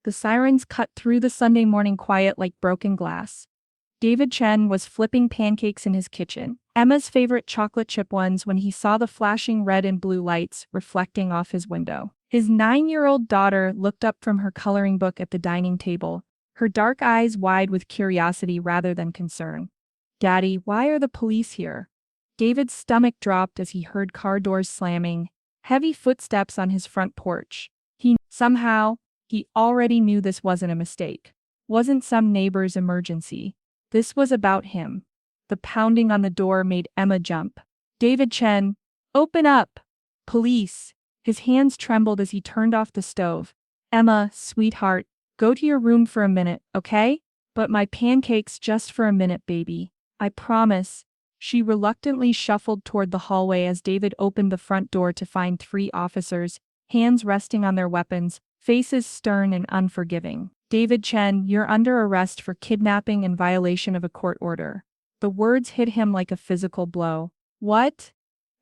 The sirens cut through the Sunday morning quiet like broken glass. David Chen was flipping pancakes in his kitchen, Emma's favorite chocolate chip ones, when he saw the flashing red and blue lights reflecting off his window. His 9-year-old daughter looked up from her coloring book at the dining table, her dark eyes wide with curiosity rather than concern. "Daddy, why are the police here?" David's stomach dropped as he heard car doors slamming, heavy footsteps on his front porch. Somehow, he already knew this wasn't a mistake. Wasn't some neighbor's emergency. This was about him. The pounding on the door made Emma jump. "David Chen, open up! Police!" His hands trembled as he turned off the stove. "Emma, sweetheart, go to your room for a minute, okay? But my pancakes just for a minute, baby. I promise." She reluctantly shuffled toward the hallway as David opened the front door to find 3 officers, hands resting on their weapons, faces stern and unforgiving. "David Chen, you're under arrest for kidnapping in violation of a court order." The words hit him like a physical blow. "What?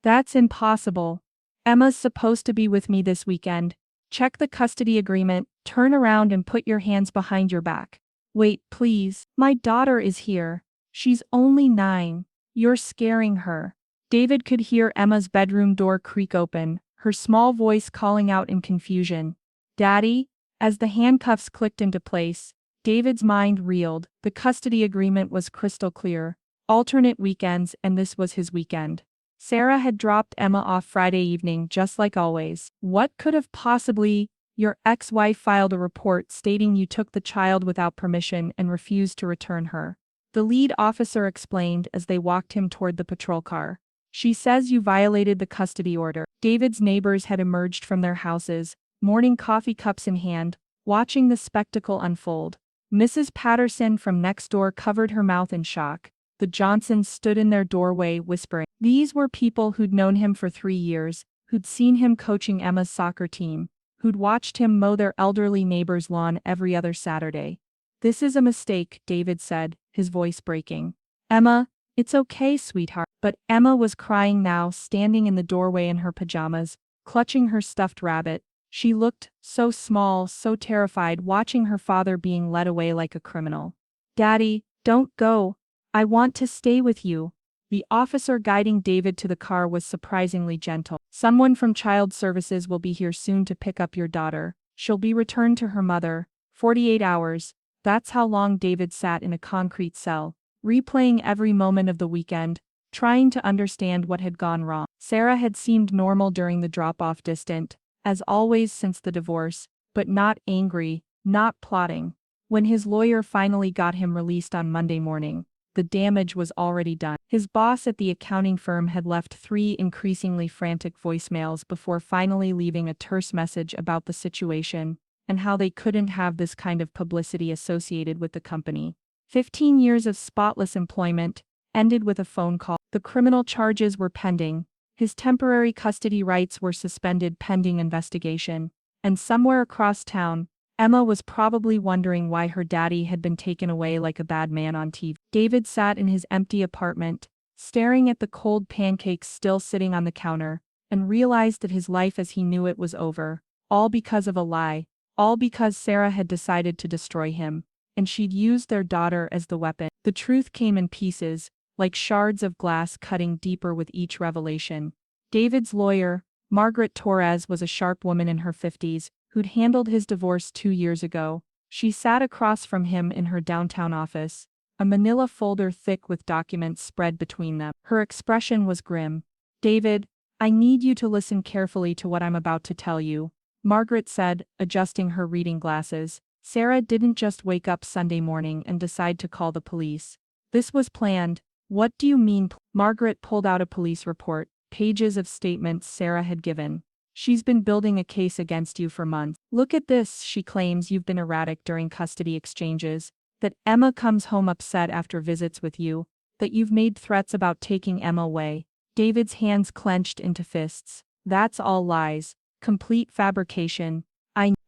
That's impossible. Emma's supposed to be with me this weekend. Check the custody agreement, turn around and put your hands behind your back." "Wait, please. My daughter is here. She's only 9. You're scaring her." David could hear Emma's bedroom door creak open, her small voice calling out in confusion. "Daddy?" As the handcuffs clicked into place, David's mind reeled. The custody agreement was crystal clear. Alternate weekends, and this was his weekend. Sarah had dropped Emma off Friday evening just like always. "What could have possibly? Your ex-wife filed a report stating you took the child without permission and refused to return her," the lead officer explained as they walked him toward the patrol car. "She says you violated the custody order." David's neighbors had emerged from their houses, morning coffee cups in hand, watching the spectacle unfold. Mrs. Patterson from next door covered her mouth in shock. The Johnsons stood in their doorway whispering. These were people who'd known him for 3 years, who'd seen him coaching Emma's soccer team, who'd watched him mow their elderly neighbor's lawn every other Saturday. "This is a mistake," David said, his voice breaking. "Emma, it's okay, sweetheart." But Emma was crying now, standing in the doorway in her pajamas, clutching her stuffed rabbit. She looked so small, so terrified, watching her father being led away like a criminal. "Daddy, don't go. I want to stay with you." The officer guiding David to the car was surprisingly gentle. "Someone from Child Services will be here soon to pick up your daughter. She'll be returned to her mother. 48 hours. That's how long David sat in a concrete cell, replaying every moment of the weekend, trying to understand what had gone wrong. Sarah had seemed normal during the drop-off, distant, as always since the divorce, but not angry, not plotting. When his lawyer finally got him released on Monday morning, the damage was already done. His boss at the accounting firm had left 3 increasingly frantic voicemails before finally leaving a terse message about the situation and how they couldn't have this kind of publicity associated with the company. 15 years of spotless employment ended with a phone call. The criminal charges were pending. His temporary custody rights were suspended pending investigation. And somewhere across town, Emma was probably wondering why her daddy had been taken away like a bad man on TV. David sat in his empty apartment, staring at the cold pancakes still sitting on the counter, and realized that his life as he knew it was over, all because of a lie, all because Sarah had decided to destroy him, and she'd used their daughter as the weapon. The truth came in pieces, like shards of glass cutting deeper with each revelation. David's lawyer, Margaret Torres, was a sharp woman in her 50s, who'd handled his divorce 2 years ago. She sat across from him in her downtown office, a manila folder thick with documents spread between them. Her expression was grim. "David, I need you to listen carefully to what I'm about to tell you," Margaret said, adjusting her reading glasses. "Sarah didn't just wake up Sunday morning and decide to call the police. This was planned." "What do you mean?" Margaret pulled out a police report, pages of statements Sarah had given. "She's been building a case against you for months. Look at this. She claims you've been erratic during custody exchanges, that Emma comes home upset after visits with you, that you've made threats about taking Emma away." David's hands clenched into fists. "That's all lies. Complete fabrication.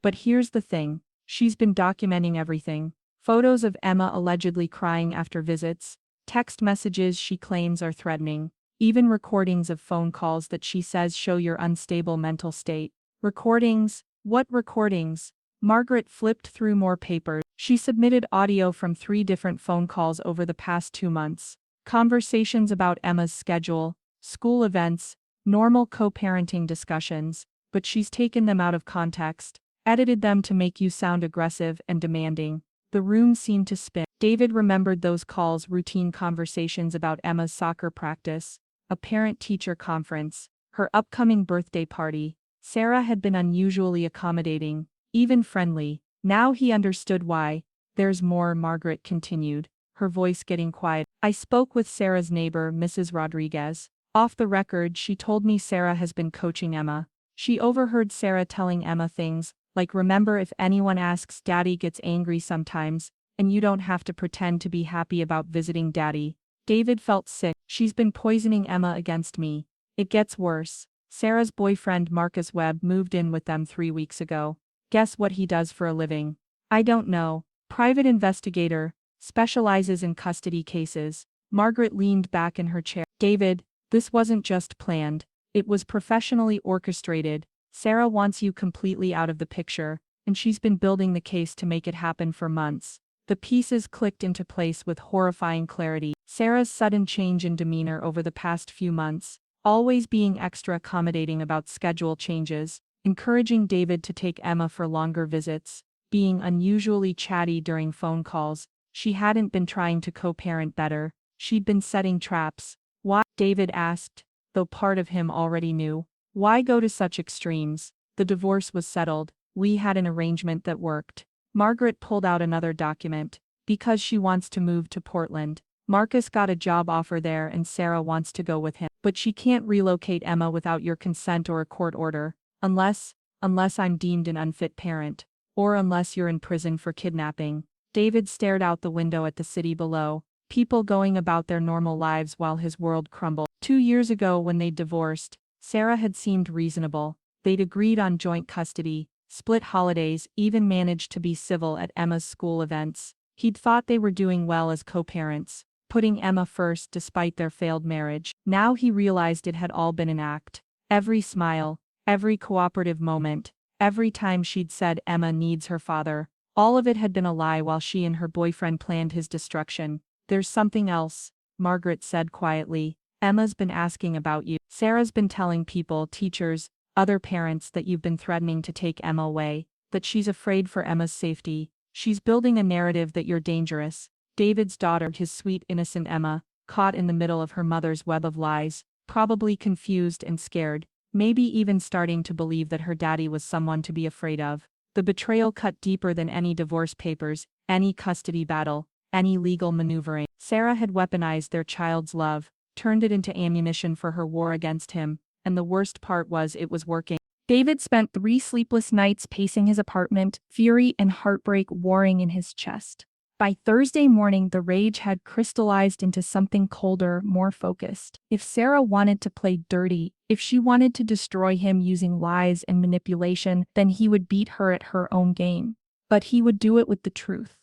But here's the thing. She's been documenting everything. Photos of Emma allegedly crying after visits, text messages she claims are threatening, even recordings of phone calls that she says show your unstable mental state." "Recordings? What recordings?" Margaret flipped through more papers. She submitted audio from 3 different phone calls over the past 2 months. Conversations about Emma's schedule, school events, normal co-parenting discussions, but she's taken them out of context, edited them to make you sound aggressive and demanding. The room seemed to spin. David remembered those calls, routine conversations about Emma's soccer practice, a parent-teacher conference, her upcoming birthday party. Sarah had been unusually accommodating, even friendly. Now he understood why. There's more, Margaret continued, her voice getting quiet. I spoke with Sarah's neighbor, Mrs. Rodriguez. Off the record, she told me Sarah has been coaching Emma. She overheard Sarah telling Emma things, like, remember, if anyone asks, Daddy gets angry sometimes, and you don't have to pretend to be happy about visiting Daddy. David felt sick. She's been poisoning Emma against me. It gets worse. Sarah's boyfriend Marcus Webb moved in with them 3 weeks ago. Guess what he does for a living? I don't know. Private investigator, specializes in custody cases. Margaret leaned back in her chair. David, this wasn't just planned. It was professionally orchestrated. Sarah wants you completely out of the picture, and she's been building the case to make it happen for months. The pieces clicked into place with horrifying clarity. Sarah's sudden change in demeanor over the past few months, always being extra accommodating about schedule changes, encouraging David to take Emma for longer visits, being unusually chatty during phone calls. She hadn't been trying to co-parent better, she'd been setting traps. Why? David asked, though part of him already knew. Why go to such extremes? The divorce was settled. We had an arrangement that worked. Margaret pulled out another document. Because she wants to move to Portland. Marcus got a job offer there and Sarah wants to go with him. But she can't relocate Emma without your consent or a court order. Unless I'm deemed an unfit parent. Or unless you're in prison for kidnapping. David stared out the window at the city below. People going about their normal lives while his world crumbled. 2 years ago when they'd divorced, Sarah had seemed reasonable. They'd agreed on joint custody, split holidays, even managed to be civil at Emma's school events. He'd thought they were doing well as co-parents, putting Emma first despite their failed marriage. Now he realized it had all been an act. Every smile, every cooperative moment, every time she'd said Emma needs her father, all of it had been a lie while she and her boyfriend planned his destruction. There's something else, Margaret said quietly. Emma's been asking about you. Sarah's been telling people, teachers, other parents, that you've been threatening to take Emma away, that she's afraid for Emma's safety. She's building a narrative that you're dangerous. David's daughter, his sweet innocent Emma, caught in the middle of her mother's web of lies, probably confused and scared, maybe even starting to believe that her daddy was someone to be afraid of. The betrayal cut deeper than any divorce papers, any custody battle, any legal maneuvering. Sarah had weaponized their child's love, turned it into ammunition for her war against him, and the worst part was it was working. David spent 3 sleepless nights pacing his apartment, fury and heartbreak warring in his chest. By Thursday morning, the rage had crystallized into something colder, more focused. If Sarah wanted to play dirty, if she wanted to destroy him using lies and manipulation, then he would beat her at her own game. But he would do it with the truth.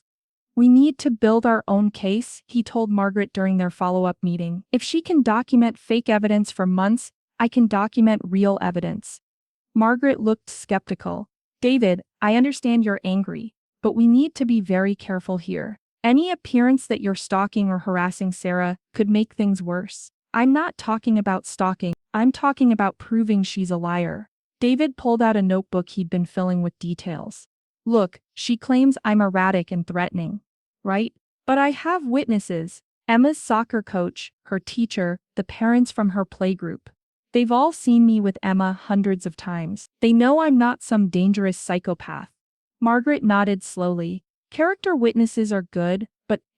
We need to build our own case, he told Margaret during their follow-up meeting. If she can document fake evidence for months, I can document real evidence. Margaret looked skeptical. David, I understand you're angry, but we need to be very careful here. Any appearance that you're stalking or harassing Sarah could make things worse. I'm not talking about stalking, I'm talking about proving she's a liar. David pulled out a notebook he'd been filling with details. Look, she claims I'm erratic and threatening. Right? But I have witnesses. Emma's soccer coach, her teacher, the parents from her playgroup. They've all seen me with Emma hundreds of times. They know I'm not some dangerous psychopath. Margaret nodded slowly. Character witnesses are good,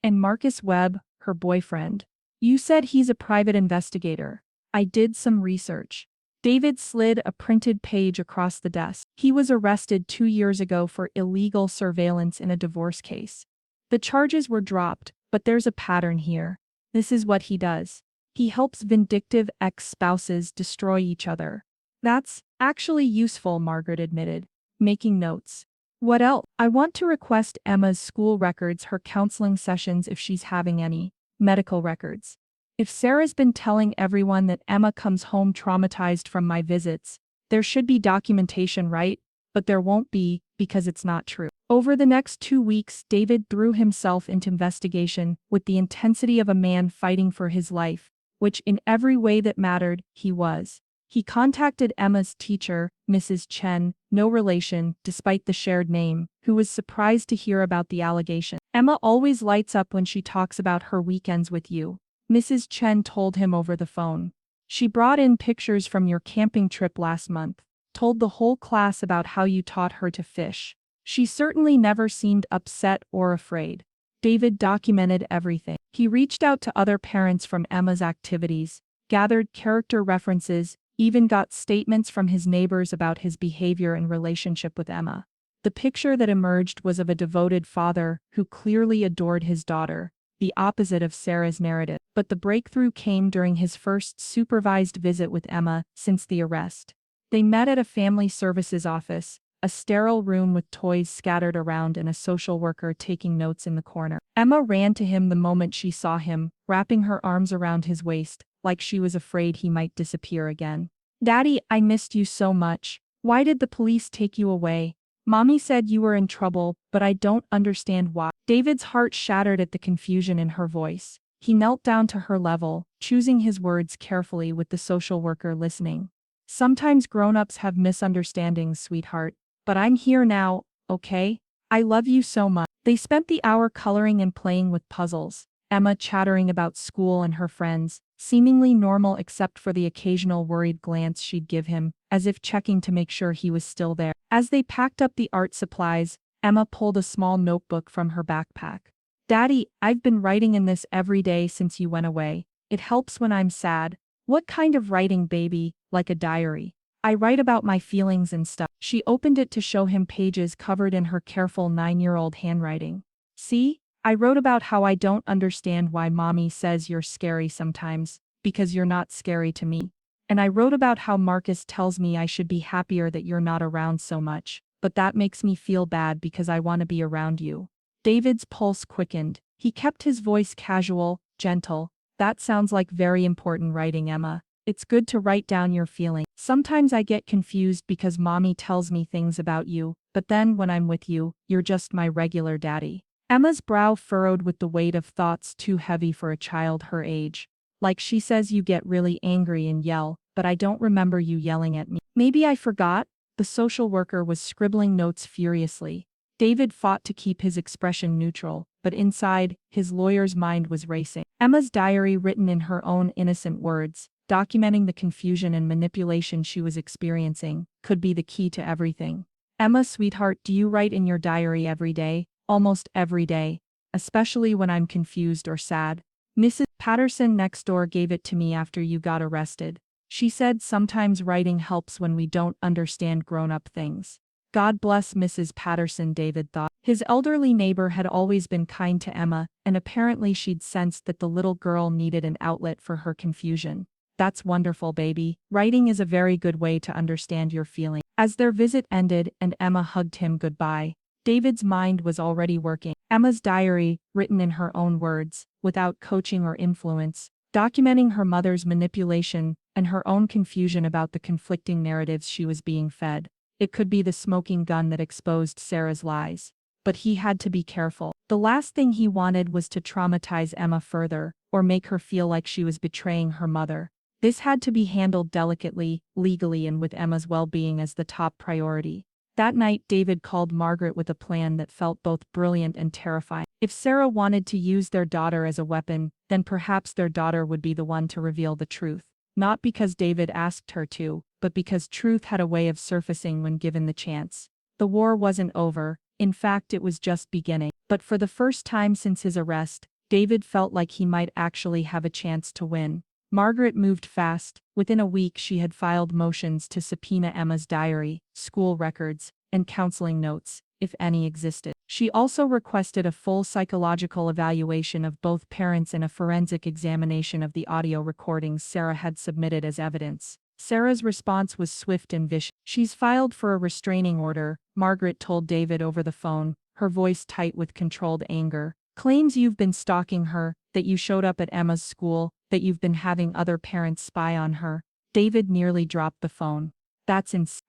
and Marcus Webb, her boyfriend. You said he's a private investigator. I did some research. David slid a printed page across the desk. He was arrested 2 years ago for illegal surveillance in a divorce case. The charges were dropped, but there's a pattern here. This is what he does. He helps vindictive ex-spouses destroy each other. That's actually useful, Margaret admitted, making notes. What else? I want to request Emma's school records, her counseling sessions if she's having any, medical records. If Sarah's been telling everyone that Emma comes home traumatized from my visits, there should be documentation, right? but there won't be, because it's not true. Over the next 2 weeks, David threw himself into investigation with the intensity of a man fighting for his life, which in every way that mattered, he was. He contacted Emma's teacher, Mrs. Chen, no relation, despite the shared name, who was surprised to hear about the allegation. Emma always lights up when she talks about her weekends with you, Mrs. Chen told him over the phone. She brought in pictures from your camping trip last month, told the whole class about how you taught her to fish. She certainly never seemed upset or afraid. David documented everything. He reached out to other parents from Emma's activities, gathered character references, even got statements from his neighbors about his behavior and relationship with Emma. The picture that emerged was of a devoted father who clearly adored his daughter, the opposite of Sarah's narrative. But the breakthrough came during his first supervised visit with Emma since the arrest. They met at a family services office, a sterile room with toys scattered around and a social worker taking notes in the corner. Emma ran to him the moment she saw him, wrapping her arms around his waist, like she was afraid he might disappear again. "Daddy, I missed you so much. Why did the police take you away? Mommy said you were in trouble, but I don't understand why." David's heart shattered at the confusion in her voice. He knelt down to her level, choosing his words carefully with the social worker listening. "Sometimes grown-ups have misunderstandings, sweetheart. But I'm here now, okay? I love you so much." They spent the hour coloring and playing with puzzles, Emma chattering about school and her friends, seemingly normal except for the occasional worried glance she'd give him, as if checking to make sure he was still there. As they packed up the art supplies, Emma pulled a small notebook from her backpack. "Daddy, I've been writing in this every day since you went away. It helps when I'm sad." "What kind of writing, baby? Like a diary?" "I write about my feelings and stuff." She opened it to show him pages covered in her careful 9-year-old handwriting. "See? I wrote about how I don't understand why mommy says you're scary sometimes, because you're not scary to me. And I wrote about how Marcus tells me I should be happier that you're not around so much, but that makes me feel bad because I want to be around you." David's pulse quickened. He kept his voice casual, gentle. "That sounds like very important writing, Emma. It's good to write down your feelings. Sometimes I get confused because mommy tells me things about you, but then when I'm with you, you're just my regular daddy." Emma's brow furrowed with the weight of thoughts too heavy for a child her age. "Like she says you get really angry and yell, but I don't remember you yelling at me." "Maybe I forgot?" The social worker was scribbling notes furiously. David fought to keep his expression neutral, but inside, his lawyer's mind was racing. Emma's diary, written in her own innocent words, documenting the confusion and manipulation she was experiencing, could be the key to everything. "Emma, sweetheart, do you write in your diary every day?" "Almost every day. Especially when I'm confused or sad. Mrs. Patterson next door gave it to me after you got arrested. She said sometimes writing helps when we don't understand grown-up things." God bless Mrs. Patterson, David thought. His elderly neighbor had always been kind to Emma, and apparently she'd sensed that the little girl needed an outlet for her confusion. "That's wonderful, baby. Writing is a very good way to understand your feelings." As their visit ended and Emma hugged him goodbye, David's mind was already working. Emma's diary, written in her own words, without coaching or influence, documenting her mother's manipulation and her own confusion about the conflicting narratives she was being fed. It could be the smoking gun that exposed Sarah's lies. But he had to be careful. The last thing he wanted was to traumatize Emma further, or make her feel like she was betraying her mother. This had to be handled delicately, legally, and with Emma's well-being as the top priority. That night, David called Margaret with a plan that felt both brilliant and terrifying. If Sarah wanted to use their daughter as a weapon, then perhaps their daughter would be the one to reveal the truth. Not because David asked her to, but because truth had a way of surfacing when given the chance. The war wasn't over. In fact, it was just beginning. But for the first time since his arrest, David felt like he might actually have a chance to win. Margaret moved fast. Within a week, she had filed motions to subpoena Emma's diary, school records, and counseling notes, if any existed. She also requested a full psychological evaluation of both parents and a forensic examination of the audio recordings Sarah had submitted as evidence. Sarah's response was swift and vicious. "She's filed for a restraining order," Margaret told David over the phone, her voice tight with controlled anger. "Claims you've been stalking her, that you showed up at Emma's school, that you've been having other parents spy on her." David nearly dropped the phone.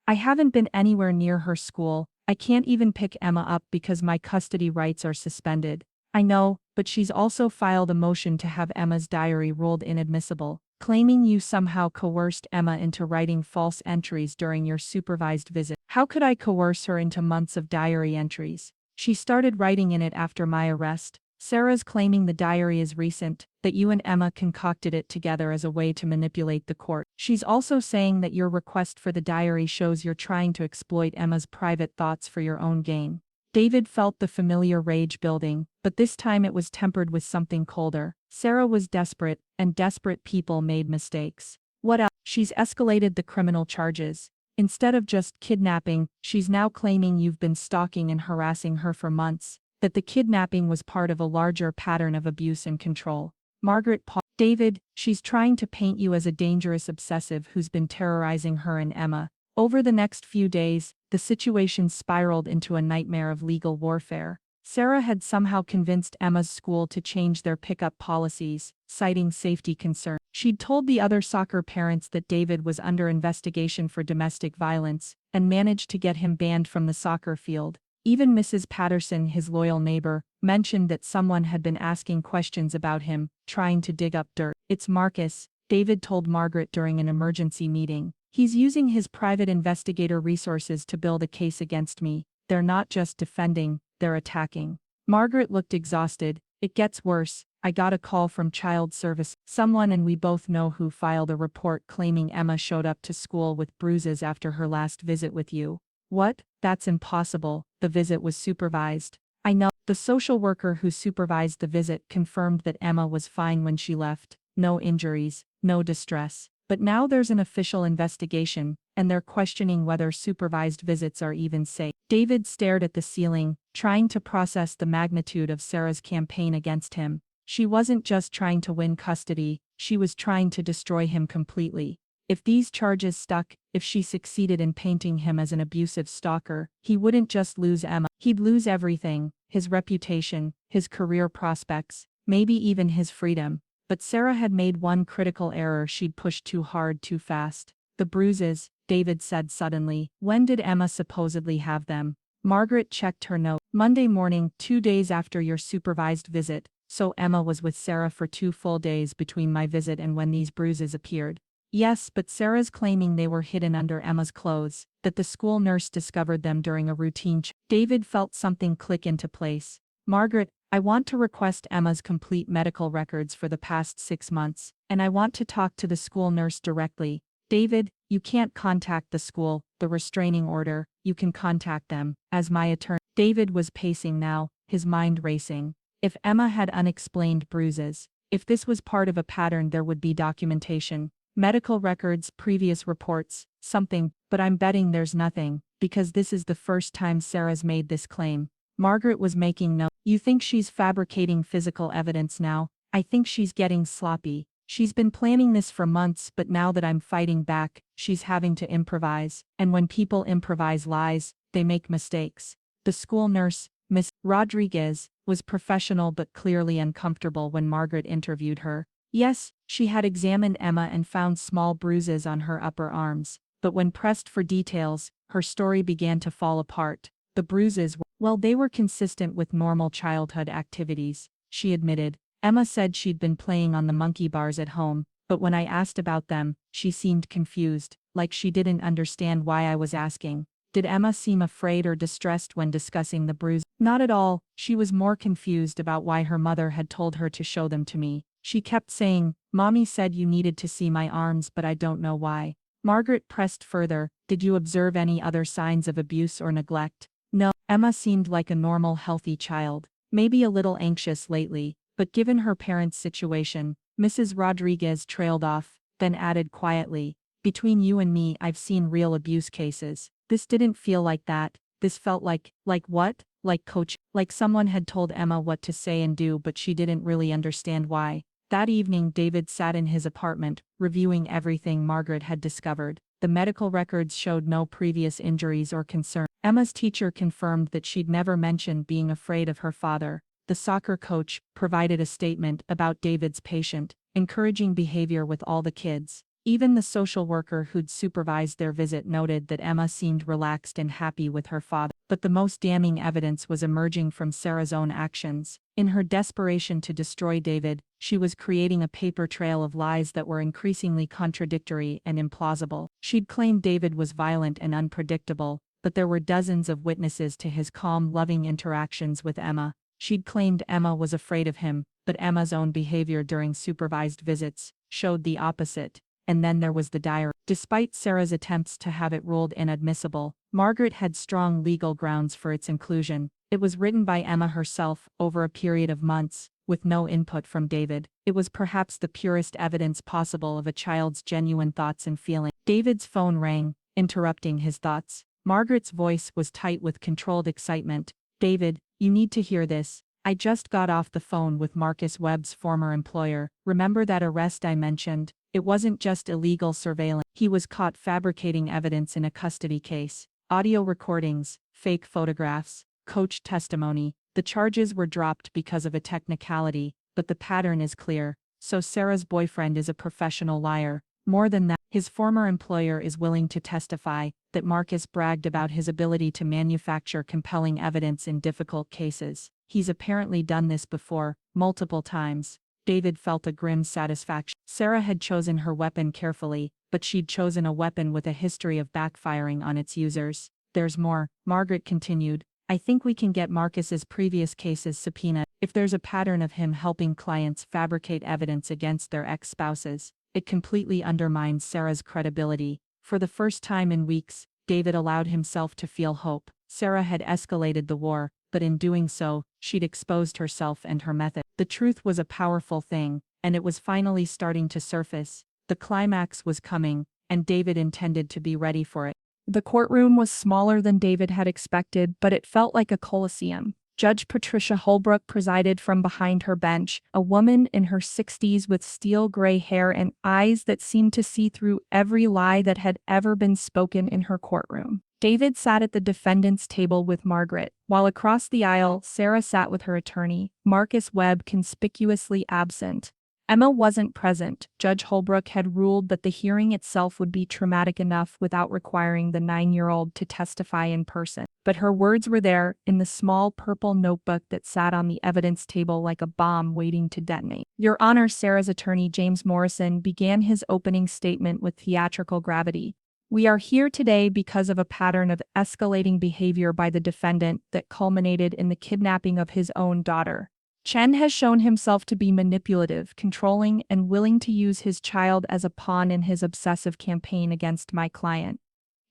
I haven't been anywhere near her school. I can't even pick Emma up because my custody rights are suspended. I know, but she's also filed a motion to have Emma's diary ruled inadmissible, claiming you somehow coerced Emma into writing false entries during your supervised visit. How could I coerce her into months of diary entries? She started writing in it after my arrest. Sarah's claiming the diary is recent, that you and Emma concocted it together as a way to manipulate the court. She's also saying that your request for the diary shows you're trying to exploit Emma's private thoughts for your own gain. David felt the familiar rage building, but this time it was tempered with something colder. Sarah was desperate, and desperate people made mistakes. What else? She's escalated the criminal charges. Instead of just kidnapping, she's now claiming you've been stalking and harassing her for months, that the kidnapping was part of a larger pattern of abuse and control. Margaret paused. David, she's trying to paint you as a dangerous obsessive who's been terrorizing her and Emma. Over the next few days, the situation spiraled into a nightmare of legal warfare. Sarah had somehow convinced Emma's school to change their pickup policies, citing safety concerns. She'd told the other soccer parents that David was under investigation for domestic violence, and managed to get him banned from the soccer field. Even Mrs. Patterson, his loyal neighbor, mentioned that someone had been asking questions about him, trying to dig up dirt. It's Marcus, David told Margaret during an emergency meeting. He's using his private investigator resources to build a case against me. They're not just defending, they're attacking. Margaret looked exhausted. It gets worse. I got a call from child service. Someone and we both know who filed a report claiming Emma showed up to school with bruises after her last visit with you. What? That's impossible. The visit was supervised. I know. The social worker who supervised the visit confirmed that Emma was fine when she left. No injuries, no distress. But now there's an official investigation, and they're questioning whether supervised visits are even safe. David stared at the ceiling, trying to process the magnitude of Sarah's campaign against him. She wasn't just trying to win custody, she was trying to destroy him completely. If these charges stuck, if she succeeded in painting him as an abusive stalker, he wouldn't just lose Emma, he'd lose everything, his reputation, his career prospects, maybe even his freedom. But Sarah had made one critical error: she'd pushed too hard too fast. The bruises, David said suddenly. When did Emma supposedly have them? Margaret checked her note. Monday morning, 2 days after your supervised visit, so Emma was with Sarah for 2 full days between my visit and when these bruises appeared. Yes, but Sarah's claiming they were hidden under Emma's clothes, that the school nurse discovered them during a routine check. David felt something click into place. Margaret, I want to request Emma's complete medical records for the past 6 months, and I want to talk to the school nurse directly. David, you can't contact the school, the restraining order, you can contact them, as my attorney. David was pacing now, his mind racing. If Emma had unexplained bruises, if this was part of a pattern, there would be documentation, medical records, previous reports, something, but I'm betting there's nothing, because this is the first time Sarah's made this claim. Margaret was making notes. You think she's fabricating physical evidence now? I think she's getting sloppy. She's been planning this for months, but now that I'm fighting back, she's having to improvise. And when people improvise lies, they make mistakes. The school nurse, Miss Rodriguez, was professional but clearly uncomfortable when Margaret interviewed her. Yes, she had examined Emma and found small bruises on her upper arms, but when pressed for details, her story began to fall apart. The bruises were, well, they were consistent with normal childhood activities, she admitted. Emma said she'd been playing on the monkey bars at home, but when I asked about them, she seemed confused, like she didn't understand why I was asking. Did Emma seem afraid or distressed when discussing the bruise? Not at all. She was more confused about why her mother had told her to show them to me. She kept saying, Mommy said you needed to see my arms, but I don't know why. Margaret pressed further. Did you observe any other signs of abuse or neglect? No. Emma seemed like a normal, healthy child, maybe a little anxious lately, but given her parents' situation, Mrs. Rodriguez trailed off, then added quietly, between you and me, I've seen real abuse cases. This didn't feel like that. This felt like what? Like coach, like someone had told Emma what to say and do, but she didn't really understand why. That evening, David sat in his apartment, reviewing everything Margaret had discovered. The medical records showed no previous injuries or concern. Emma's teacher confirmed that she'd never mentioned being afraid of her father. The soccer coach provided a statement about David's patient, encouraging behavior with all the kids. Even the social worker who'd supervised their visit noted that Emma seemed relaxed and happy with her father. But the most damning evidence was emerging from Sarah's own actions. In her desperation to destroy David, she was creating a paper trail of lies that were increasingly contradictory and implausible. She'd claimed David was violent and unpredictable, but there were dozens of witnesses to his calm, loving interactions with Emma. She'd claimed Emma was afraid of him, but Emma's own behavior during supervised visits showed the opposite. And then there was the diary. Despite Sarah's attempts to have it ruled inadmissible, Margaret had strong legal grounds for its inclusion. It was written by Emma herself over a period of months, with no input from David. It was perhaps the purest evidence possible of a child's genuine thoughts and feelings. David's phone rang, interrupting his thoughts. Margaret's voice was tight with controlled excitement. "David, you need to hear this. I just got off the phone with Marcus Webb's former employer. Remember that arrest I mentioned? It wasn't just illegal surveillance. He was caught fabricating evidence in a custody case. Audio recordings, fake photographs, coach testimony. The charges were dropped because of a technicality, but the pattern is clear. So Sarah's boyfriend is a professional liar. More than that, his former employer is willing to testify that Marcus bragged about his ability to manufacture compelling evidence in difficult cases. He's apparently done this before, multiple times." David felt a grim satisfaction. Sarah had chosen her weapon carefully, but she'd chosen a weapon with a history of backfiring on its users. "There's more," Margaret continued. "I think we can get Marcus's previous cases subpoenaed. If there's a pattern of him helping clients fabricate evidence against their ex-spouses, it completely undermines Sarah's credibility." For the first time in weeks, David allowed himself to feel hope. Sarah had escalated the war, but in doing so, she'd exposed herself and her method. The truth was a powerful thing, and it was finally starting to surface. The climax was coming, and David intended to be ready for it. The courtroom was smaller than David had expected, but it felt like a coliseum. Judge Patricia Holbrook presided from behind her bench, a woman in her 60s with steel gray hair and eyes that seemed to see through every lie that had ever been spoken in her courtroom. David sat at the defendant's table with Margaret, while across the aisle, Sarah sat with her attorney, Marcus Webb, conspicuously absent. Emma wasn't present. Judge Holbrook had ruled that the hearing itself would be traumatic enough without requiring the 9-year-old to testify in person. But her words were there, in the small purple notebook that sat on the evidence table like a bomb waiting to detonate. "Your Honor," Sarah's attorney James Morrison began his opening statement with theatrical gravity. "We are here today because of a pattern of escalating behavior by the defendant that culminated in the kidnapping of his own daughter. Chen has shown himself to be manipulative, controlling, and willing to use his child as a pawn in his obsessive campaign against my client."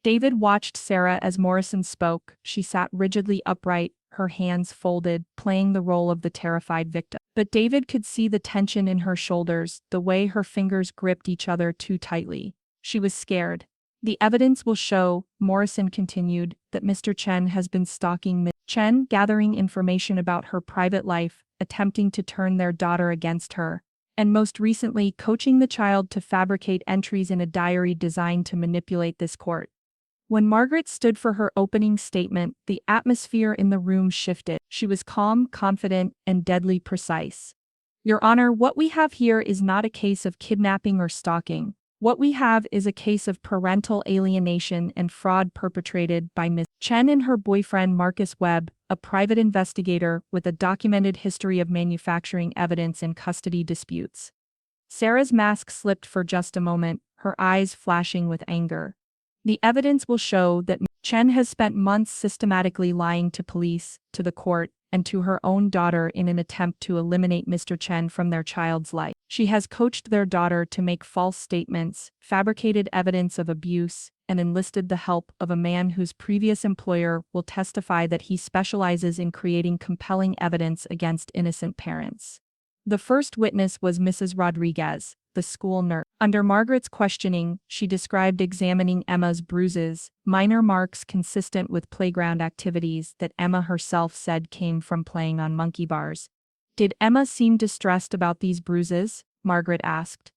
David watched Sarah as Morrison spoke. She sat rigidly upright, her hands folded, playing the role of the terrified victim. But David could see the tension in her shoulders, the way her fingers gripped each other too tightly. She was scared. "The evidence will show," Morrison continued, "that Mr. Chen has been stalking Ms. Chen, gathering information about her private life, attempting to turn their daughter against her, and most recently coaching the child to fabricate entries in a diary designed to manipulate this court." When Margaret stood for her opening statement, the atmosphere in the room shifted. She was calm, confident, and deadly precise. "Your Honor, what we have here is not a case of kidnapping or stalking. What we have is a case of parental alienation and fraud perpetrated by Ms. Chen and her boyfriend Marcus Webb, a private investigator with a documented history of manufacturing evidence in custody disputes." Sarah's mask slipped for just a moment, her eyes flashing with anger. "The evidence will show that Ms. Chen has spent months systematically lying to police, to the court, and to her own daughter in an attempt to eliminate Mr. Chen from their child's life. She has coached their daughter to make false statements, fabricated evidence of abuse, and enlisted the help of a man whose previous employer will testify that he specializes in creating compelling evidence against innocent parents." The first witness was Mrs. Rodriguez, the school nurse. Under Margaret's questioning, she described examining Emma's bruises, minor marks consistent with playground activities that Emma herself said came from playing on monkey bars. "Did Emma seem distressed about these bruises?" Margaret asked.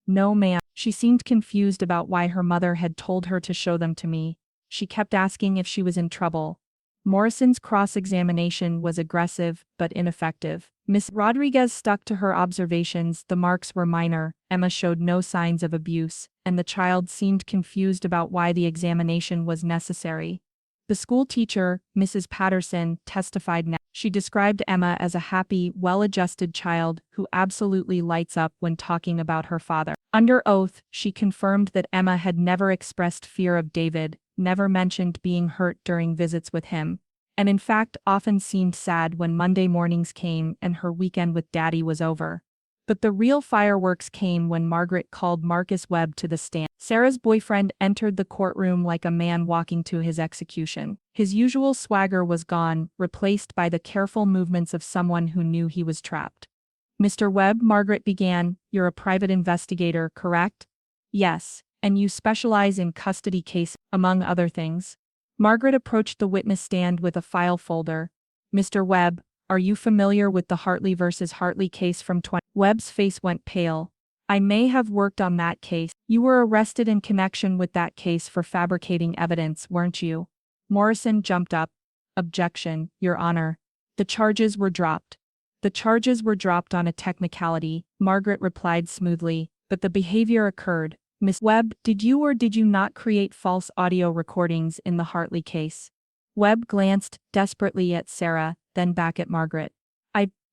"No, ma'am. She seemed confused about why her mother had told her to show them to me. She kept asking if she was in trouble." Morrison's cross-examination was aggressive but ineffective. Miss Rodriguez stuck to her observations. The marks were minor, Emma showed no signs of abuse, and the child seemed confused about why the examination was necessary. The school teacher, Mrs. Patterson, testified now. She described Emma as a happy, well-adjusted child who absolutely lights up when talking about her father. Under oath, she confirmed that Emma had never expressed fear of David, never mentioned being hurt during visits with him, and in fact often seemed sad when Monday mornings came and her weekend with Daddy was over. But the real fireworks came when Margaret called Marcus Webb to the stand. Sarah's boyfriend entered the courtroom like a man walking to his execution. His usual swagger was gone, replaced by the careful movements of someone who knew he was trapped. "Mr. Webb," Margaret began, "you're a private investigator, correct?" "Yes, and you specialize in custody cases, among other things." Margaret approached the witness stand with a file folder. "Mr. Webb, are you familiar with the Hartley versus Hartley case from 20? Webb's face went pale. "I may have worked on that case." "You were arrested in connection with that case for fabricating evidence, weren't you?" Morrison jumped up. "Objection, Your Honor. The charges were dropped." "The charges were dropped on a technicality," Margaret replied smoothly, "but the behavior occurred." "Miss Webb, did you or did you not create false audio recordings in the Hartley case?" Webb glanced desperately at Sarah, then back at Margaret.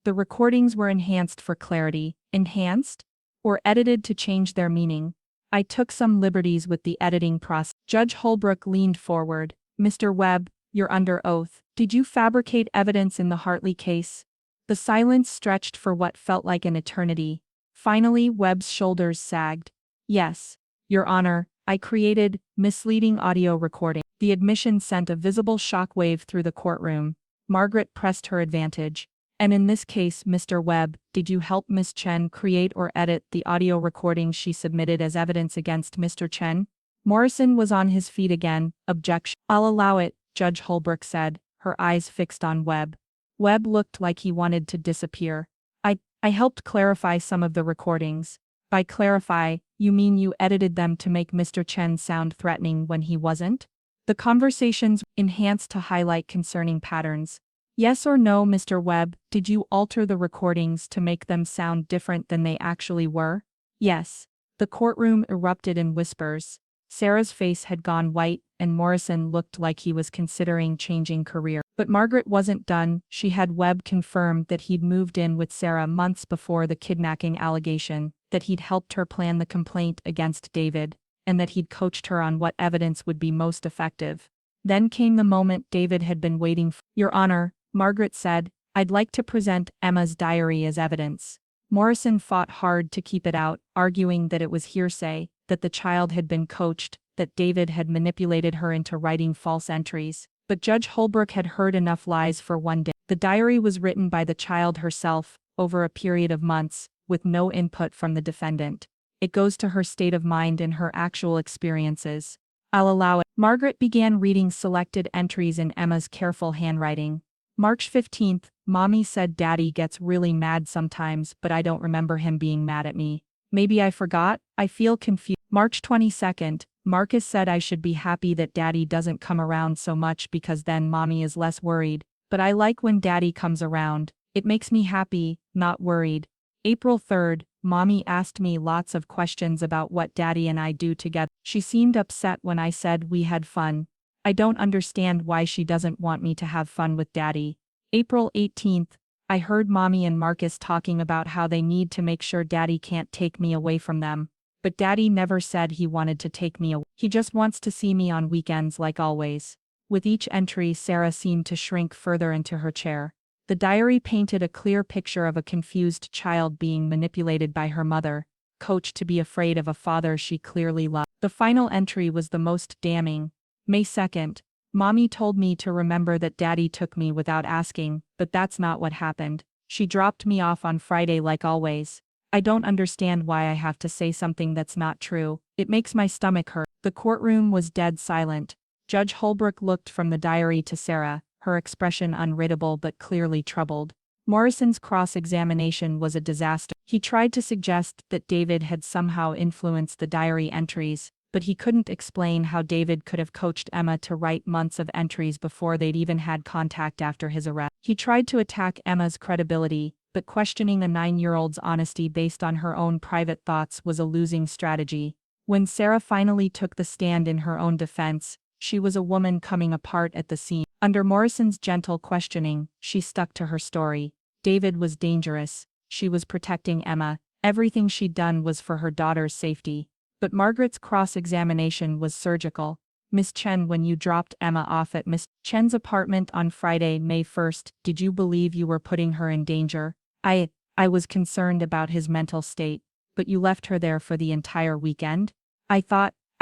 The recordings were enhanced for clarity." "Enhanced? Or edited to change their meaning?" "I took some liberties with the editing process." Judge Holbrook leaned forward. "Mr. Webb, you're under oath. Did you fabricate evidence in the Hartley case?" The silence stretched for what felt like an eternity. Finally, Webb's shoulders sagged. "Yes, Your Honor, I created misleading audio recording." The admission sent a visible shockwave through the courtroom. Margaret pressed her advantage. "And in this case, Mr. Webb, did you help Miss Chen create or edit the audio recordings she submitted as evidence against Mr. Chen?" Morrison was on his feet again. "Objection." "I'll allow it," Judge Holbrook said, her eyes fixed on Webb. Webb looked like he wanted to disappear. I helped clarify some of the recordings." "By clarify, you mean you edited them to make Mr. Chen sound threatening when he wasn't?" "The conversations enhanced to highlight concerning patterns." "Yes or no, Mr. Webb, did you alter the recordings to make them sound different than they actually were?" "Yes." The courtroom erupted in whispers. Sarah's face had gone white, and Morrison looked like he was considering changing career. But Margaret wasn't done. She had Webb confirm that he'd moved in with Sarah months before the kidnapping allegation, that he'd helped her plan the complaint against David, and that he'd coached her on what evidence would be most effective. Then came the moment David had been waiting for. "Your Honor," Margaret said, "I'd like to present Emma's diary as evidence." Morrison fought hard to keep it out, arguing that it was hearsay, that the child had been coached, that David had manipulated her into writing false entries. But Judge Holbrook had heard enough lies for one day. The diary was written by the child herself, over a period of months, with no input from the defendant. It goes to her state of mind and her actual experiences. "I'll allow it." Margaret began reading selected entries in Emma's careful handwriting. March 15th, "Mommy said Daddy gets really mad sometimes, but I don't remember him being mad at me. Maybe I forgot, I feel confused." March 22nd, "Marcus said I should be happy that Daddy doesn't come around so much because then Mommy is less worried, but I like when Daddy comes around. It makes me happy, not worried." April 3rd, "Mommy asked me lots of questions about what Daddy and I do together. She seemed upset when I said we had fun. I don't understand why she doesn't want me to have fun with Daddy." April 18th, "I heard Mommy and Marcus talking about how they need to make sure Daddy can't take me away from them. But Daddy never said he wanted to take me away. He just wants to see me on weekends like always." With each entry, Sarah seemed to shrink further into her chair. The diary painted a clear picture of a confused child being manipulated by her mother, coached to be afraid of a father she clearly loved. The final entry was the most damning. May 2nd, "Mommy told me to remember that Daddy took me without asking, but that's not what happened. She dropped me off on Friday like always. I don't understand why I have to say something that's not true. It makes my stomach hurt." The courtroom was dead silent. Judge Holbrook looked from the diary to Sarah, her expression unreadable but clearly troubled. Morrison's cross-examination was a disaster. He tried to suggest that David had somehow influenced the diary entries, but he couldn't explain how David could have coached Emma to write months of entries before they'd even had contact after his arrest. He tried to attack Emma's credibility, but questioning a 9-year-old's honesty based on her own private thoughts was a losing strategy. When Sarah finally took the stand in her own defense, she was a woman coming apart at the seams. Under Morrison's gentle questioning, she stuck to her story. David was dangerous. She was protecting Emma. Everything she'd done was for her daughter's safety. But Margaret's cross-examination was surgical. Miss Chen, when you dropped Emma off at Miss Chen's apartment on Friday, May 1st, did you believe you were putting her in danger? I was concerned about his mental state, but you left her there for the entire weekend? I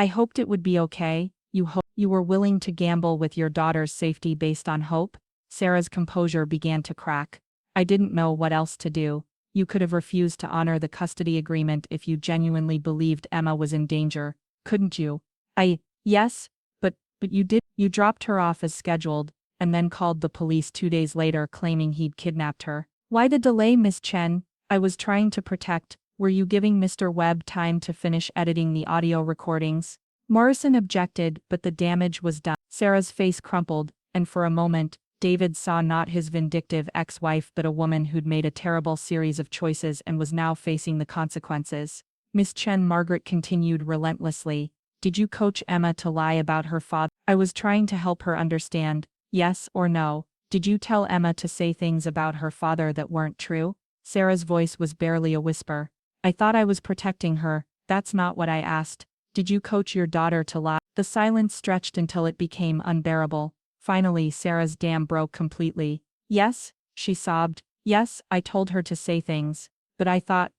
hoped it would be okay. You were willing to gamble with your daughter's safety based on hope? Sarah's composure began to crack. I didn't know what else to do. You could have refused to honor the custody agreement if you genuinely believed Emma was in danger, couldn't you? Yes, but you did. You dropped her off as scheduled, and then called the police 2 days later claiming he'd kidnapped her. Why the delay, Miss Chen? I was trying to protect. Were you giving Mr. Webb time to finish editing the audio recordings? Morrison objected, but the damage was done. Sarah's face crumpled, and for a moment, David saw not his vindictive ex-wife but a woman who'd made a terrible series of choices and was now facing the consequences. Miss Chen, Margaret continued relentlessly. Did you coach Emma to lie about her father? I was trying to help her understand. Yes or no? Did you tell Emma to say things about her father that weren't true? Sarah's voice was barely a whisper. I thought I was protecting her. That's not what I asked. Did you coach your daughter to lie? The silence stretched until it became unbearable. Finally, Sarah's dam broke completely. Yes, she sobbed. Yes, I told her to say things. But I thought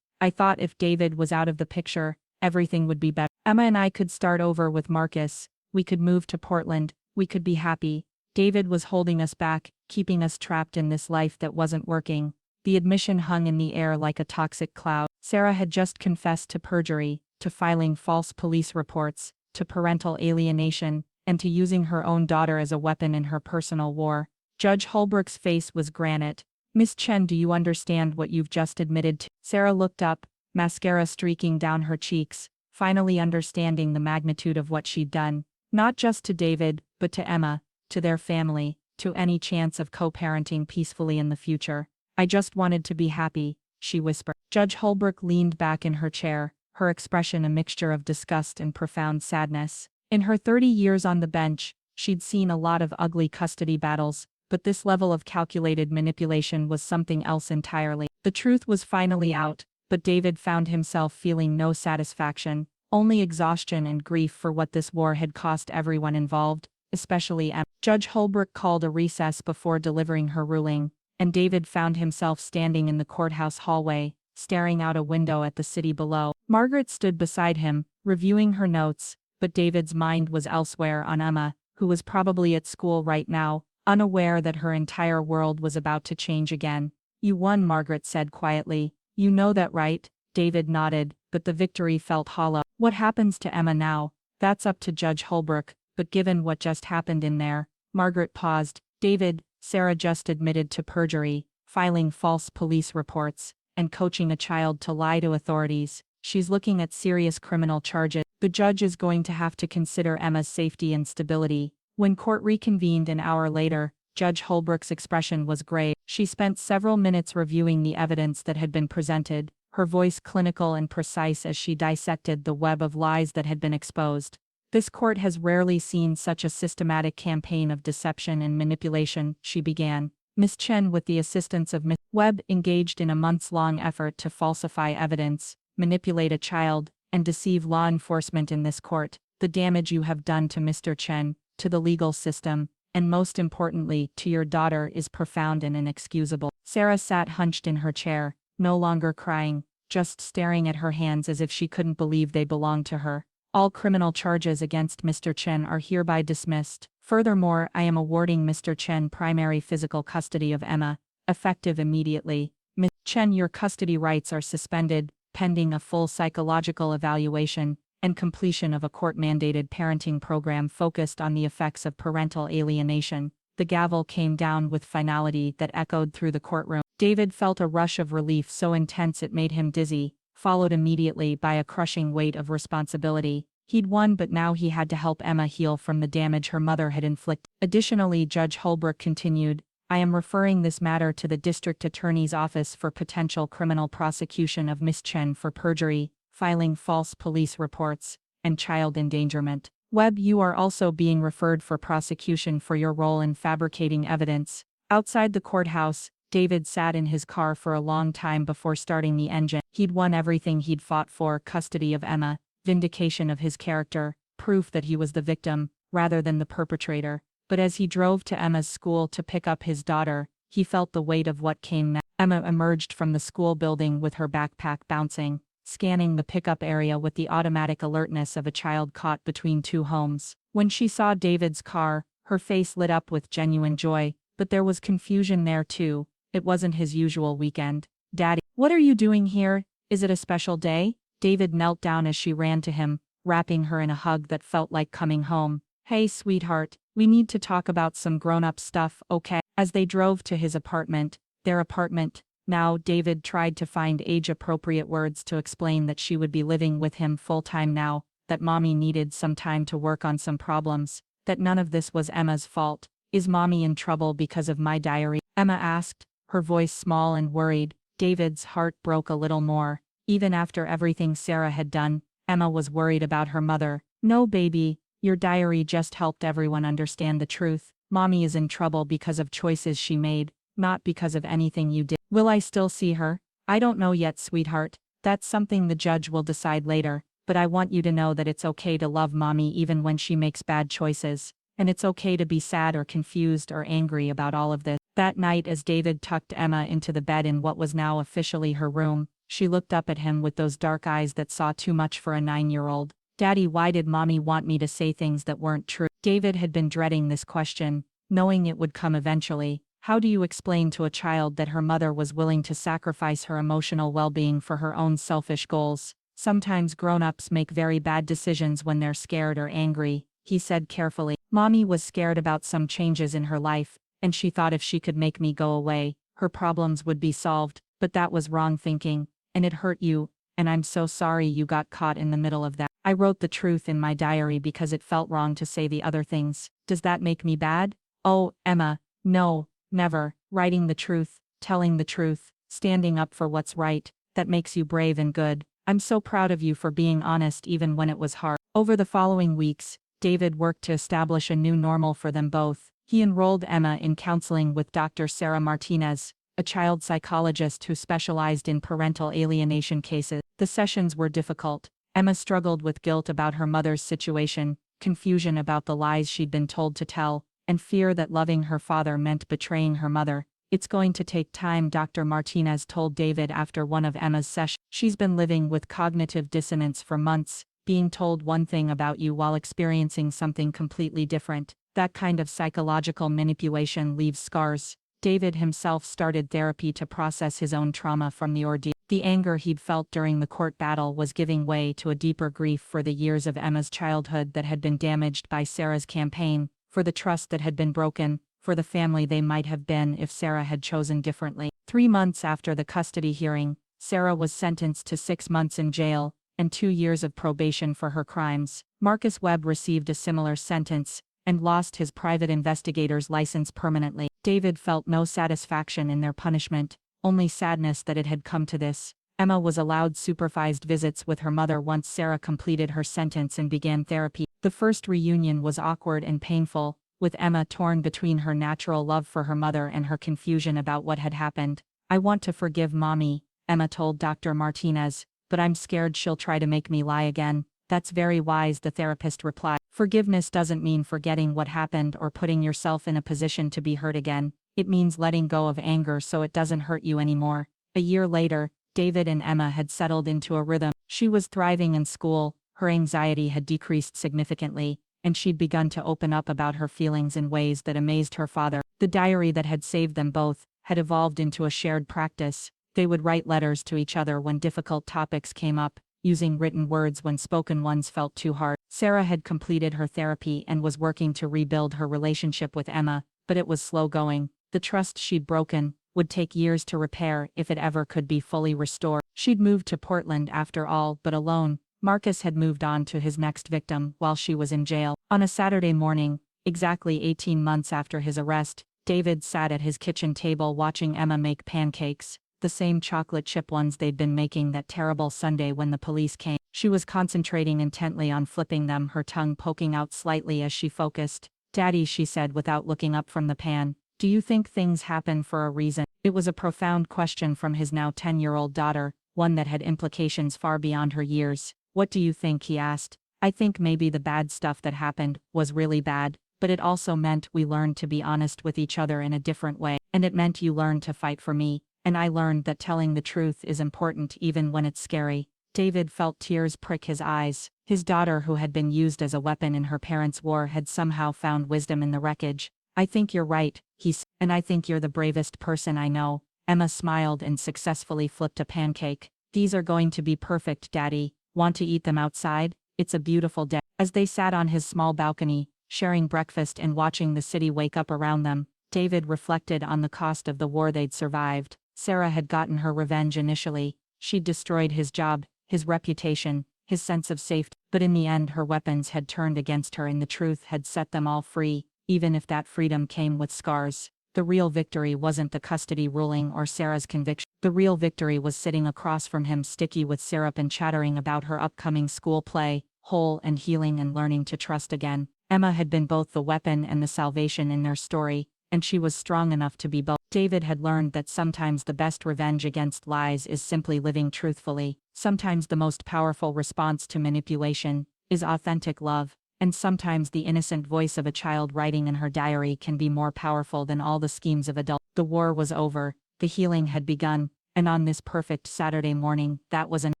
if David was out of the picture, everything would be better. Emma and I could start over with Marcus. We could move to Portland. We could be happy. David was holding us back, keeping us trapped in this life that wasn't working. The admission hung in the air like a toxic cloud. Sarah had just confessed to perjury, to filing false police reports, to parental alienation, and to using her own daughter as a weapon in her personal war. Judge Holbrook's face was granite. Miss Chen, do you understand what you've just admitted to? Sarah looked up, mascara streaking down her cheeks, finally understanding the magnitude of what she'd done. Not just to David, but to Emma, to their family, to any chance of co-parenting peacefully in the future. I just wanted to be happy, she whispered. Judge Holbrook leaned back in her chair, her expression a mixture of disgust and profound sadness. In her 30 years on the bench, she'd seen a lot of ugly custody battles, but this level of calculated manipulation was something else entirely. The truth was finally out, but David found himself feeling no satisfaction, only exhaustion and grief for what this war had cost everyone involved, especially Emma. Judge Holbrook called a recess before delivering her ruling, and David found himself standing in the courthouse hallway, staring out a window at the city below. Margaret stood beside him, reviewing her notes, but David's mind was elsewhere on Emma, who was probably at school right now, unaware that her entire world was about to change again. You won, Margaret said quietly. You know that, right? David nodded, but the victory felt hollow. What happens to Emma now? That's up to Judge Holbrook, but given what just happened in there, Margaret paused. David, Sarah just admitted to perjury, filing false police reports, and coaching a child to lie to authorities. She's looking at serious criminal charges. The judge is going to have to consider Emma's safety and stability. When court reconvened an hour later, Judge Holbrook's expression was grave. She spent several minutes reviewing the evidence that had been presented, her voice clinical and precise as she dissected the web of lies that had been exposed. This court has rarely seen such a systematic campaign of deception and manipulation, she began. Miss Chen, with the assistance of Miss Webb, engaged in a months-long effort to falsify evidence, manipulate a child, and deceive law enforcement in this court. The damage you have done to Mr. Chen, to the legal system, and most importantly, to your daughter is profound and inexcusable. Sarah sat hunched in her chair, no longer crying, just staring at her hands as if she couldn't believe they belonged to her. All criminal charges against Mr. Chen are hereby dismissed. Furthermore, I am awarding Mr. Chen primary physical custody of Emma, effective immediately. Ms. Chen, your custody rights are suspended, pending a full psychological evaluation and completion of a court-mandated parenting program focused on the effects of parental alienation. The gavel came down with finality that echoed through the courtroom. David felt a rush of relief so intense it made him dizzy, followed immediately by a crushing weight of responsibility. He'd won, but now he had to help Emma heal from the damage her mother had inflicted. Additionally, Judge Holbrook continued, I am referring this matter to the District Attorney's Office for potential criminal prosecution of Miss Chen for perjury, filing false police reports, and child endangerment. Webb, you are also being referred for prosecution for your role in fabricating evidence. Outside the courthouse, David sat in his car for a long time before starting the engine. He'd won everything he'd fought for: custody of Emma, vindication of his character, proof that he was the victim, rather than the perpetrator. But as he drove to Emma's school to pick up his daughter, he felt the weight of what came next. Emma emerged from the school building with her backpack bouncing, scanning the pickup area with the automatic alertness of a child caught between two homes. When she saw David's car, her face lit up with genuine joy, but there was confusion there too. It wasn't his usual weekend. Daddy, what are you doing here? Is it a special day? David knelt down as she ran to him, wrapping her in a hug that felt like coming home. Hey, sweetheart, we need to talk about some grown-up stuff, okay? As they drove to his apartment, their apartment, now David tried to find age-appropriate words to explain that she would be living with him full-time now, that mommy needed some time to work on some problems, that none of this was Emma's fault. Is mommy in trouble because of my diary? Emma asked, her voice small and worried. David's heart broke a little more. Even after everything Sarah had done, Emma was worried about her mother. No, baby, your diary just helped everyone understand the truth. Mommy is in trouble because of choices she made, not because of anything you did. Will I still see her? I don't know yet, sweetheart. That's something the judge will decide later, but I want you to know that it's okay to love mommy even when she makes bad choices, and it's okay to be sad or confused or angry about all of this. That night, as David tucked Emma into the bed in what was now officially her room, she looked up at him with those dark eyes that saw too much for a 9-year-old. Daddy, why did mommy want me to say things that weren't true? David had been dreading this question, knowing it would come eventually. How do you explain to a child that her mother was willing to sacrifice her emotional well-being for her own selfish goals? Sometimes grown-ups make very bad decisions when they're scared or angry, he said carefully. Mommy was scared about some changes in her life, and she thought if she could make me go away, her problems would be solved, but that was wrong thinking, and it hurt you, and I'm so sorry you got caught in the middle of that. I wrote the truth in my diary because it felt wrong to say the other things. Does that make me bad? Oh, Emma, no, never. Writing the truth, telling the truth, standing up for what's right, that makes you brave and good. I'm so proud of you for being honest even when it was hard. Over the following weeks, David worked to establish a new normal for them both. He enrolled Emma in counseling with Dr. Sarah Martinez, a child psychologist who specialized in parental alienation cases. The sessions were difficult. Emma struggled with guilt about her mother's situation, confusion about the lies she'd been told to tell, and fear that loving her father meant betraying her mother. It's going to take time, Dr. Martinez told David after one of Emma's sessions. She's been living with cognitive dissonance for months, being told one thing about you while experiencing something completely different. That kind of psychological manipulation leaves scars. David himself started therapy to process his own trauma from the ordeal. The anger he'd felt during the court battle was giving way to a deeper grief for the years of Emma's childhood that had been damaged by Sarah's campaign, for the trust that had been broken, for the family they might have been if Sarah had chosen differently. 3 months after the custody hearing, Sarah was sentenced to 6 months in jail and 2 years of probation for her crimes. Marcus Webb received a similar sentence and lost his private investigator's license permanently. David felt no satisfaction in their punishment, only sadness that it had come to this. Emma was allowed supervised visits with her mother once Sarah completed her sentence and began therapy. The first reunion was awkward and painful, with Emma torn between her natural love for her mother and her confusion about what had happened. I want to forgive mommy, Emma told Dr. Martinez, but I'm scared she'll try to make me lie again. That's very wise, the therapist replied. Forgiveness doesn't mean forgetting what happened or putting yourself in a position to be hurt again. It means letting go of anger so it doesn't hurt you anymore. A year later, David and Emma had settled into a rhythm. She was thriving in school, her anxiety had decreased significantly, and she'd begun to open up about her feelings in ways that amazed her father. The diary that had saved them both had evolved into a shared practice. They would write letters to each other when difficult topics came up, using written words when spoken ones felt too hard. Sarah had completed her therapy and was working to rebuild her relationship with Emma, but it was slow going. The trust she'd broken would take years to repair if it ever could be fully restored. She'd moved to Portland after all, but alone, Marcus had moved on to his next victim while she was in jail. On a Saturday morning, exactly 18 months after his arrest, David sat at his kitchen table watching Emma make pancakes, the same chocolate chip ones they'd been making that terrible Sunday when the police came. She was concentrating intently on flipping them, her tongue poking out slightly as she focused. "Daddy," she said without looking up from the pan, "do you think things happen for a reason?" It was a profound question from his now 10-year-old daughter, one that had implications far beyond her years. "What do you think?" he asked. "I think maybe the bad stuff that happened was really bad, but it also meant we learned to be honest with each other in a different way. And it meant you learned to fight for me, and I learned that telling the truth is important even when it's scary." David felt tears prick his eyes. His daughter, who had been used as a weapon in her parents' war, had somehow found wisdom in the wreckage. "I think you're right," he said, "and I think you're the bravest person I know." Emma smiled and successfully flipped a pancake. "These are going to be perfect, Daddy. Want to eat them outside? It's a beautiful day." As they sat on his small balcony, sharing breakfast and watching the city wake up around them, David reflected on the cost of the war they'd survived. Sarah had gotten her revenge initially. She'd destroyed his job, his reputation, his sense of safety, but in the end her weapons had turned against her and the truth had set them all free, even if that freedom came with scars. The real victory wasn't the custody ruling or Sarah's conviction. The real victory was sitting across from him, sticky with syrup and chattering about her upcoming school play, whole and healing and learning to trust again. Emma had been both the weapon and the salvation in their story, and she was strong enough to be both. David had learned that sometimes the best revenge against lies is simply living truthfully. Sometimes the most powerful response to manipulation is authentic love, and sometimes the innocent voice of a child writing in her diary can be more powerful than all the schemes of adults. The war was over, the healing had begun, and on this perfect Saturday morning, that was enough.